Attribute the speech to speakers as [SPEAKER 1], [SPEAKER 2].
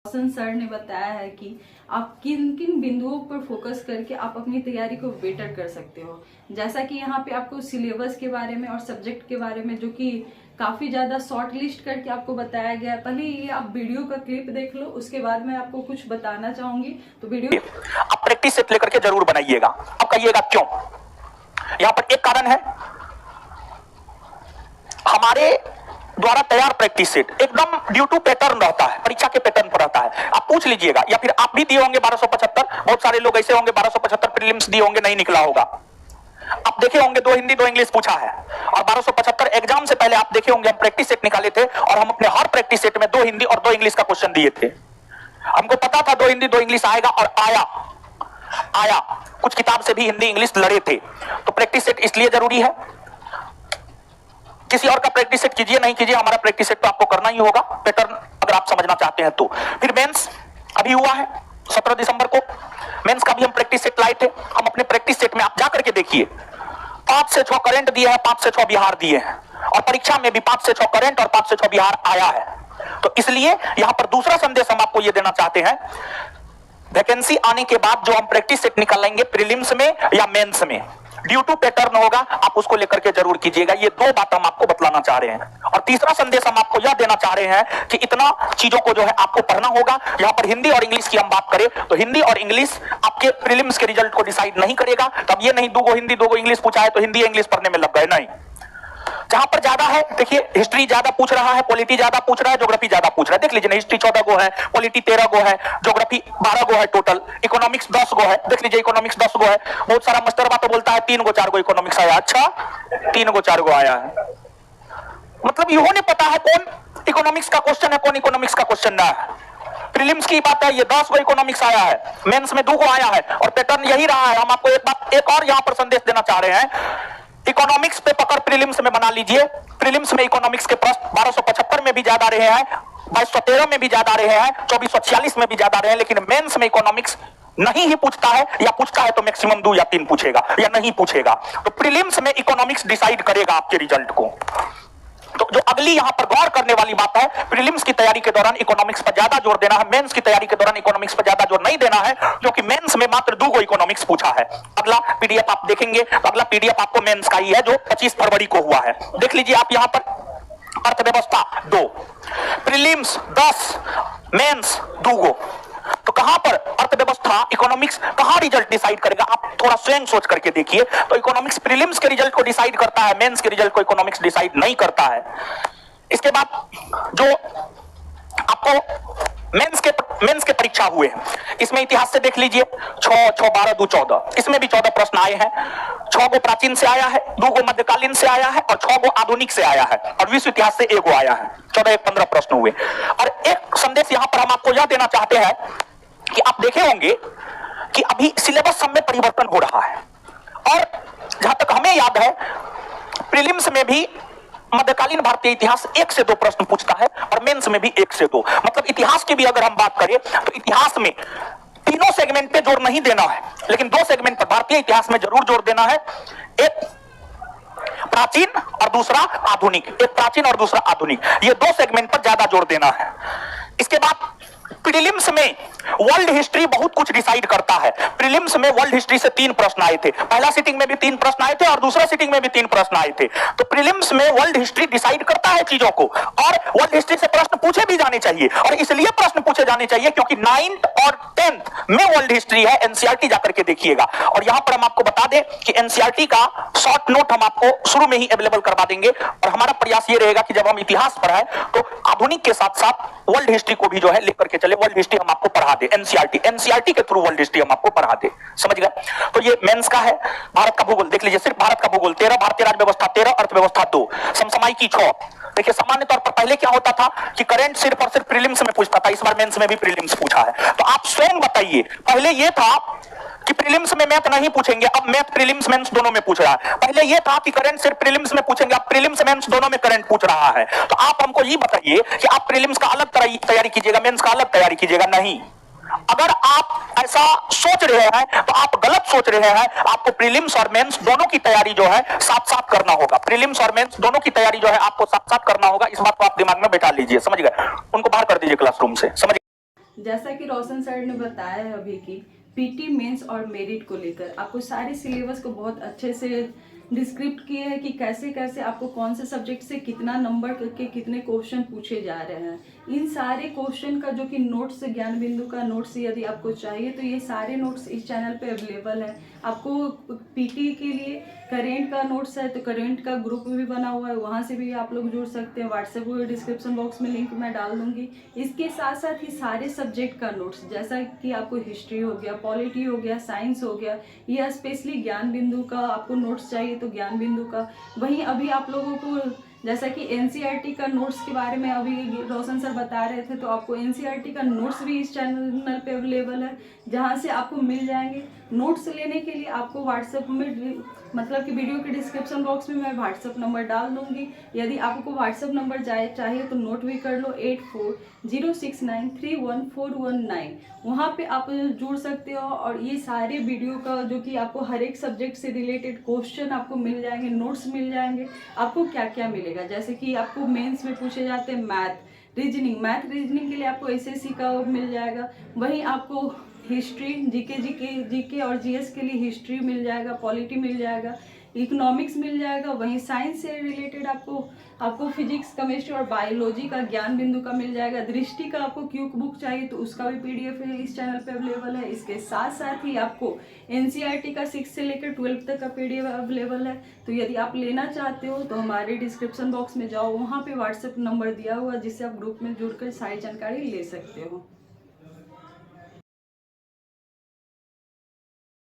[SPEAKER 1] रोशन sir ने बताया है कि आप किन किन बिंदुओं पर फोकस करके आप अपनी तैयारी को बेटर कर सकते हो। जैसा कि यहाँ पे आपको सिलेबस के बारे में और सब्जेक्ट के बारे में जो कि काफी ज्यादा शॉर्ट लिस्ट करके आपको बताया गया है। पहले ये आप वीडियो का क्लिप देख लो, उसके बाद मैं आपको कुछ बताना चाहूंगी। तो वीडियो
[SPEAKER 2] आप प्रैक्टिस सेट लेकर के जरूर बनाइएगा। आप कहिएगा क्यों? यहाँ पर एक कारण है, हमारे द्वारा तैयार प्रैक्टिस सेट एकदम ड्यू टू पैटर्न रहता है, परीक्षा के पैटर्न पर रहता है। आप पूछ लीजिएगा, या फिर आप भी दिए होंगे 1275। बहुत सारे लोग ऐसे होंगे 1275 प्रीलिम्स दिए होंगे, नहीं निकला होगा। आप देखे होंगे 2 हिंदी 2 इंग्लिश पूछा है, और 1275 एग्जाम से पहले आप देखे होंगे हम प्रैक्टिस सेट निकाले थे, और हम अपने हर प्रैक्टिस सेट में 2 हिंदी और 2 इंग्लिश का क्वेश्चन दिए थे। हमको पता था 2 हिंदी 2 इंग्लिश आएगा, और आया। कुछ किताब से भी हिंदी इंग्लिश लड़े थे। तो प्रैक्टिस सेट इसलिए जरूरी है। किसी और का प्रैक्टिस सेट कीजिए नहीं कीजिए, हमारा प्रैक्टिस सेट तो आपको करना ही होगा, पैटर्न अगर आप समझना चाहते हैं तो। फिर मेंस अभी हुआ है 17 दिसंबर को, मेंस का भी हम प्रैक्टिस सेट लाए थे। हम अपने प्रैक्टिस सेट में आप जाकर के देखिए, 5 से 6 करंट दिए हैं, 5 से 6 बिहार दिए हैं, और परीक्षा में भी 5 से 6 करंट और 5 से 6 बिहार आया है। तो इसलिए यहां पर दूसरा संदेश हम आपको यह देना चाहते हैं, वैकेंसी आने के बाद जो हम प्रैक्टिस सेट निकालेंगे प्रीलिम्स में या मेंस में, ड्यू टू पैटर्न होगा, आप उसको लेकर के जरूर कीजिएगा। ये 2 बात हम आपको बतलाना चाह रहे हैं। और तीसरा संदेश हम आपको यह देना चाह रहे हैं कि इतना चीजों को जो है आपको पढ़ना होगा। यहां पर हिंदी और इंग्लिश की हम बात करें तो हिंदी और इंग्लिश आपके प्रीलिम्स के रिजल्ट को डिसाइड नहीं करेगा। तब ये नहीं 2 हिंदी 2 इंग्लिश पूछा है तो हिंदी इंग्लिश पढ़ने में लग गए, नहीं। जहां पर ज्यादा है, देखिए हिस्ट्री ज्यादा पूछ रहा है, पॉलिटी ज्यादा पूछ रहा है, ज्योग्राफी ज्यादा पूछ रहा है। देख लीजिए ना, हिस्ट्री 14 गो है, पॉलिटी 13 गो है, ज्योग्राफी 12 गो है टोटल, इकोनॉमिक्स 10 गो है। देख लीजिए इकोनॉमिक्स 10 गो है। बहुत सारा मास्टरवा तो बोलता है 3 गो 4 गो इकोनॉमिक्स आया। अच्छा, 3 गो 4 गो आया है, मतलब इहो नहीं पता है कौन इकोनॉमिक्स का क्वेश्चन है, कौन इकोनॉमिक्स का क्वेश्चन ना है। प्रीलिम्स की बात है, ये 10 गो इकोनॉमिक्स आया है, मेंस में 2 गो आया है, और पैटर्न यही रहा है। हम आपको एक और यहां पर संदेश देना चाह रहे हैं, इकोनॉमिक्स पे पकड़ प्रीलिम्स में बना लीजिए। प्रीलिम्स में इकोनॉमिक्स के प्रश्न 1275 में भी ज्यादा रहे हैं, 2213 में भी ज्यादा रहे हैं, 2446 में भी ज्यादा रहे हैं, लेकिन मेंस में इकोनॉमिक्स नहीं ही पूछता है, या पूछता है तो मैक्सिमम 2 या 3 पूछेगा, या नहीं पूछेगा। तो प्रीलिम्स में इकोनॉमिक्स डिसाइड करेगा आपके रिजल्ट को। तो जो अगली यहां पर गौर करने वाली बात है, प्रीलिम्स की तैयारी के दौरान इकोनॉमिक्स पर ज्यादा जोर देना है, मेंस की तैयारी के दौरान इकोनॉमिक्स पर ज्यादा जोर नहीं देना है, क्योंकि मेंस में मात्र 2 गो इकोनॉमिक्स पूछा है। अगला पीडीएफ आप देखेंगे तो अगला पीडीएफ आपको मेंस का ही है, जो 25 फरवरी को हुआ है। देख लीजिए आप यहां पर, अर्थव्यवस्था 2, प्रीलिम्स 10, मेंस 2 गो। तो कहां पर अर्थव्यवस्था इकोनॉमिक्स कहां रिजल्ट डिसाइड करेगा? आप थोड़ा स्वयं सोच करके देखिए। तो इकोनॉमिक्स प्रीलिम्स के रिजल्ट को डिसाइड करता है, मेंस के रिजल्ट को इकोनॉमिक्स डिसाइड नहीं करता है। इसके बाद जो आपको मेंस के परीक्षा हुए हैं, इसमें इतिहास से देख लीजिए, 6 6 12 2 14, इसमें भी 14 प्रश्न आए हैं। 6 गो प्राचीन से आया है, 2 गो मध्यकालीन से आया है, और 6 गो आधुनिक से आया है, और विश्व इतिहास से 1 गो आया है। 14 1 15 प्रश्न हुए। और एक संदेश यहां पर हम आपको यह देना चाहते हैं कि आप देखे होंगे कि अभी सिलेबस सब में परिवर्तन हो रहा है, और जहां तक हमें याद है प्रीलिम्स में भी मध्यकालीन भारतीय इतिहास 1 से 2 प्रश्न पूछता है, और मेंस में भी 1 से 2। मतलब इतिहास की भी अगर हम बात करें तो इतिहास में तीनों सेगमेंट पे जोर नहीं देना है, लेकिन 2 सेगमेंट पर भारतीय इतिहास में जरूर जोर देना है। एक प्राचीन और दूसरा आधुनिक, एक प्राचीन और दूसरा आधुनिक, ये 2 सेगमेंट पर ज्यादा जोर देना है। इसके बाद प्रीलिम्स में वर्ल्ड हिस्ट्री बहुत कुछ डिसाइड करता है। प्रीलिम्स में वर्ल्ड हिस्ट्री से 3 प्रश्न आए थे, पहला सिटिंग में भी 3 प्रश्न आए थे, और दूसरा सिटिंग में भी 3 प्रश्न आए थे। तो प्रीलिम्स में वर्ल्ड हिस्ट्री डिसाइड करता है चीजों को, और वर्ल्ड हिस्ट्री से प्रश्न पूछे भी जाने चाहिए। और इसलिए प्रश्न पूछे जाने चाहिए क्योंकि 9th और 10th में वर्ल्ड हिस्ट्री है। एनसीईआरटी जाकर के देखिएगा। और यहां पर हम आपको बता दें कि एनसीईआरटी का शॉर्ट नोट हम आपको शुरू में ही अवेलेबल करवा देंगे, और हमारा प्रयास ये रहेगा कि जब हम इतिहास पढ़ाएं तो आधुनिक के साथ साथ वर्ल्ड हिस्ट्री को भी जो है लेकर के चले, वर्ल्ड हिस्ट्री हम आपको पढ़ा दे। एनसीईआरटी के थ्रू वर्ल्ड हिस्ट्री हम आपको पढ़ा दे, समझ गए? तो ये मेंस का है। भारत का भूगोल देख लीजिए, सिर्फ भारत का भूगोल 13, भारतीय राज्य व्यवस्था 13, अर्थव्यवस्था 2, समसामयिकी 6। देखिए सामान्य तौर पर पहले क्या होता था कि करंट सिर्फ और सिर्फ प्रीलिम्स में पूछता था, इस बार मेंस में भी प्रीलिम्स पूछा है। तो आप स्वयं बताइए, पहले ये था कि प्रीलिम्स में मैथ नहीं पूछेंगे, अब मैथ प्रीलिम्स मेंस दोनों में पूछ रहा है। पहले ये था कि करंट सिर्फ प्रीलिम्स में पूछेंगे, अब प्रीलिम्स मेंस दोनों में करंट पूछ रहा है। तो आप हमको ये बताइए कि आप प्रीलिम्स का अलग तैयारी कीजिएगा, मेंस का अलग तैयारी कीजिएगा? नहीं। अगर आप ऐसा सोच रहे हैं तो आप गलत सोच रहे हैं। आपको प्रीलिम्स और मेंस दोनों की तैयारी जो है साथ साथ करना होगा। प्रीलिम्स और मेंस दोनों की तैयारी जो है आपको साथ साथ करना होगा। इस बात को आप दिमाग में बैठा लीजिए, समझ गए? उनको बाहर कर दीजिए क्लासरूम से, समझ
[SPEAKER 1] जैसा कि रोशन सर ने बताया है अभी कि पीटी मेंस और मेरिट को लेकर आपको सारे सिलेबस को बहुत अच्छे से डिस्क्रिप्ट किए हैं कि कैसे कैसे आपको कौन से सब्जेक्ट से कितना नंबर के कितने क्वेश्चन पूछे जा रहे हैं। इन सारे क्वेश्चन का जो कि नोट्स ज्ञान बिंदु का नोट्स यदि आपको चाहिए तो ये सारे नोट्स इस चैनल पे अवेलेबल है। आपको पीटी के लिए करेंट का नोट्स है तो करेंट का ग्रुप भी बना हुआ है, वहाँ से भी आप लोग जुड़ सकते हैं। व्हाट्सएप डिस्क्रिप्शन बॉक्स में लिंक मैं डाल दूंगी। इसके साथ साथ ही सारे सब्जेक्ट का नोट्स, जैसा कि आपको हिस्ट्री हो गया, पॉलिटी हो गया, साइंस हो गया, या स्पेशली ज्ञान बिंदु का आपको नोट्स चाहिए तो ज्ञान बिंदु का। वहीं अभी आप लोगों को जैसा कि एनसीईआरटी का नोट्स के बारे में अभी रोशन सर बता रहे थे, तो आपको एनसीईआरटी का नोट्स भी इस चैनल पे अवेलेबल है, जहां से आपको मिल जाएंगे। नोट्स लेने के लिए आपको व्हाट्सएप में मतलब कि वीडियो के डिस्क्रिप्शन बॉक्स में मैं व्हाट्सएप नंबर डाल दूंगी। यदि आपको व्हाट्सएप नंबर चाहिए तो नोट भी कर लो, 8406931419। वहाँ पे आप जुड़ सकते हो और ये सारे वीडियो का जो कि आपको हर एक सब्जेक्ट से रिलेटेड क्वेश्चन आपको मिल जाएंगे, नोट्स मिल जाएंगे। आपको क्या क्या मिलेगा, जैसे कि आपको मेंस में पूछे जाते हैं मैथ रीजनिंग के लिए आपको एसएससी का मिल जाएगा। वहीं आपको हिस्ट्री, जीके और जीएस के लिए हिस्ट्री मिल जाएगा, पॉलिटी मिल जाएगा, इकोनॉमिक्स मिल जाएगा। वहीं साइंस से रिलेटेड आपको फिजिक्स, केमिस्ट्री और बायोलॉजी का ज्ञान बिंदु का मिल जाएगा। दृष्टि का आपको क्यूक बुक चाहिए तो उसका भी पीडीएफ है इस चैनल पे अवेलेबल है। इसके साथ साथ ही आपको एनसीईआरटी का 6 से लेकर 12 तक का पीडीएफ अवेलेबल है। तो यदि आप लेना चाहते हो तो हमारे डिस्क्रिप्शन बॉक्स में जाओ, वहाँ पे व्हाट्सएप नंबर दिया हुआ है जिससे आप ग्रुप में जुड़कर सारी जानकारी ले सकते हो।